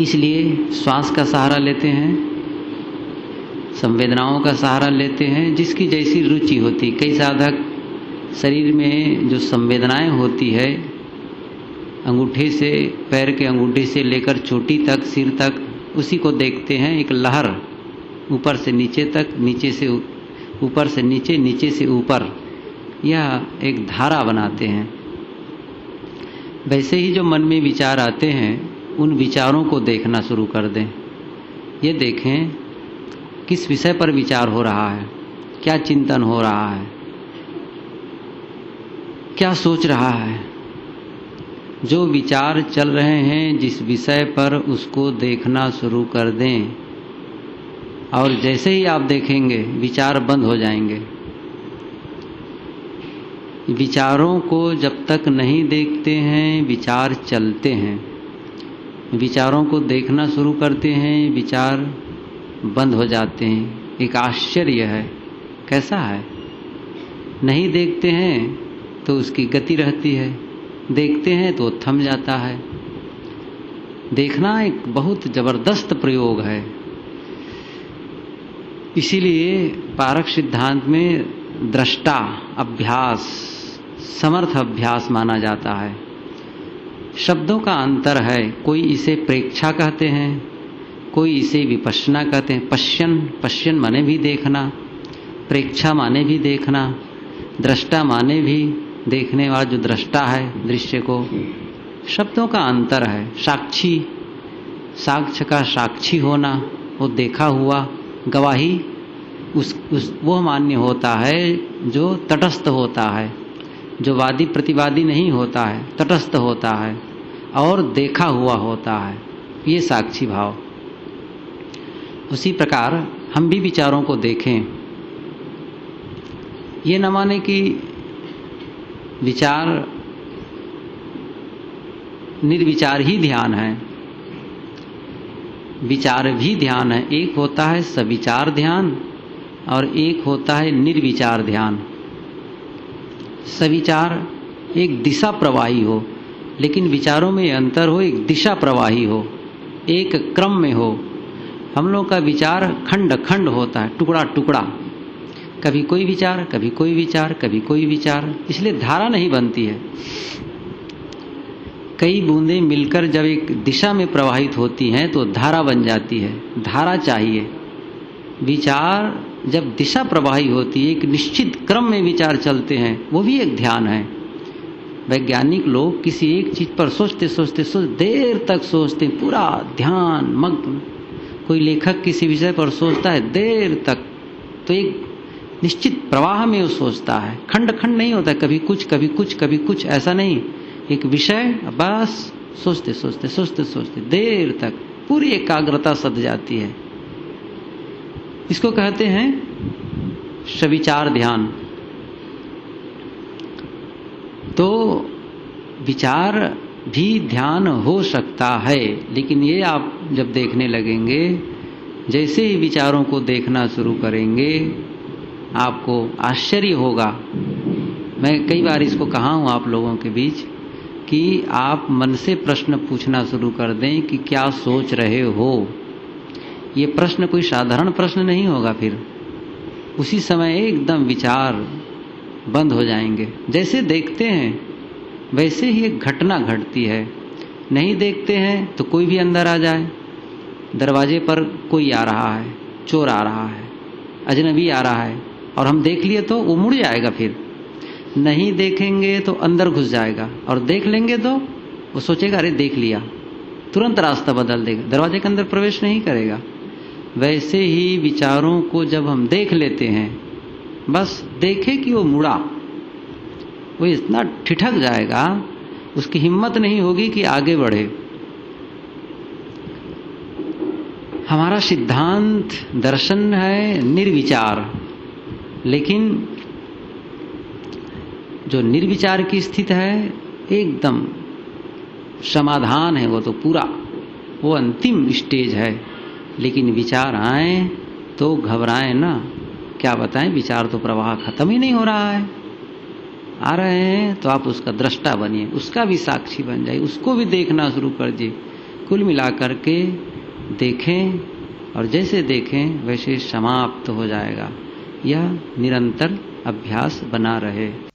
इसलिए श्वास का सहारा लेते हैं, संवेदनाओं का सहारा लेते हैं, जिसकी जैसी रुचि होती। कई साधक शरीर में जो संवेदनाएं होती है, अंगूठे से, पैर के अंगूठे से लेकर चोटी तक, सिर तक, उसी को देखते हैं एक लहर, ऊपर से नीचे तक, नीचे से ऊपर से नीचे, नीचे से ऊपर, यह एक धारा बनाते हैं। वैसे ही जो मन में विचार आते हैं, उन विचारों को देखना शुरू कर दें। ये देखें किस विषय पर विचार हो रहा है, क्या चिंतन हो रहा है, क्या सोच रहा है। जो विचार चल रहे हैं जिस विषय पर, उसको देखना शुरू कर दें, और जैसे ही आप देखेंगे विचार बंद हो जाएंगे। विचारों को जब तक नहीं देखते हैं विचार चलते हैं। विचारों को देखना शुरू करते हैं, विचार बंद हो जाते हैं। एक आश्चर्य है, कैसा है? नहीं देखते हैं तो उसकी गति रहती है, देखते हैं तो थम जाता है। देखना एक बहुत जबरदस्त प्रयोग है। इसीलिए पारक सिद्धांत में दृष्टा अभ्यास समर्थ अभ्यास माना जाता है। शब्दों का अंतर है, कोई इसे प्रेक्षा कहते हैं, कोई इसे विपश्यना कहते हैं। पश्यन माने भी देखना, प्रेक्षा माने भी देखना, दृष्टा माने भी देखने वाला जो दृष्टा है दृश्य को। शब्दों का अंतर है। साक्षी, साक्ष्य का साक्षी होना, वो देखा हुआ, गवाही वो मान्य होता है जो तटस्थ होता है, जो वादी प्रतिवादी नहीं होता है, तटस्थ होता है और देखा हुआ होता है, ये साक्षी भाव। उसी प्रकार हम भी विचारों को देखें। ये न माने कि विचार निर्विचार ही ध्यान है, विचार भी ध्यान है। एक होता है सविचार ध्यान और एक होता है निर्विचार ध्यान। सविचार एक दिशा प्रवाही हो, लेकिन विचारों में अंतर हो, एक दिशा प्रवाही हो, एक क्रम में हो। हम लोग का विचार खंड खंड होता है, टुकड़ा टुकड़ा, कभी कोई विचार, कभी कोई विचार, कभी कोई विचार, इसलिए धारा नहीं बनती है। कई बूंदें मिलकर जब एक दिशा में प्रवाहित होती हैं तो धारा बन जाती है। धारा चाहिए। विचार जब दिशा प्रवाही होती है, एक निश्चित क्रम में विचार चलते हैं, वो भी एक ध्यान है। वैज्ञानिक लोग किसी एक चीज पर सोचते सोचते देर तक सोचते, पूरा ध्यान मग्न। कोई लेखक किसी विषय पर सोचता है देर तक, तो एक निश्चित प्रवाह में वो सोचता है, खंड खंड नहीं होता, कभी कुछ कभी कुछ कभी कुछ, ऐसा नहीं। एक विषय बस सोचते सोचते सोचते सोचते देर तक पूरी एकाग्रता सध जाती है। इसको कहते हैं सविचार ध्यान। तो विचार भी ध्यान हो सकता है, लेकिन ये आप जब देखने लगेंगे, जैसे ही विचारों को देखना शुरू करेंगे, आपको आश्चर्य होगा। मैं कई बार इसको कहा हूँ आप लोगों के बीच कि आप मन से प्रश्न पूछना शुरू कर दें कि क्या सोच रहे हो। ये प्रश्न कोई साधारण प्रश्न नहीं होगा, फिर उसी समय एकदम विचार बंद हो जाएंगे। जैसे देखते हैं वैसे ही एक घटना घटती है। नहीं देखते हैं तो कोई भी अंदर आ जाए, दरवाजे पर कोई आ रहा है, चोर आ रहा है, अजनबी आ रहा है, और हम देख लिए तो वो मुड़ जाएगा। फिर नहीं देखेंगे तो अंदर घुस जाएगा, और देख लेंगे तो वो सोचेगा अरे देख लिया, तुरंत रास्ता बदल देगा, दरवाजे के अंदर प्रवेश नहीं करेगा। वैसे ही विचारों को जब हम देख लेते हैं, बस देखे कि वो मुड़ा, वो इतना ठिठक जाएगा, उसकी हिम्मत नहीं होगी कि आगे बढ़े। हमारा सिद्धांत दर्शन है निर्विचार, लेकिन जो निर्विचार की स्थिति है एकदम समाधान है, वो तो पूरा, वो अंतिम स्टेज है। लेकिन विचार आए तो घबराएं ना, क्या बताएं, विचार तो प्रवाह खत्म ही नहीं हो रहा है। आ रहे हैं तो आप उसका दृष्टा बनिए, उसका भी साक्षी बन जाइए, उसको भी देखना शुरू कर दीजिए। कुल मिलाकर के देखें और जैसे देखें वैसे समाप्त हो जाएगा। यह निरंतर अभ्यास बना रहे।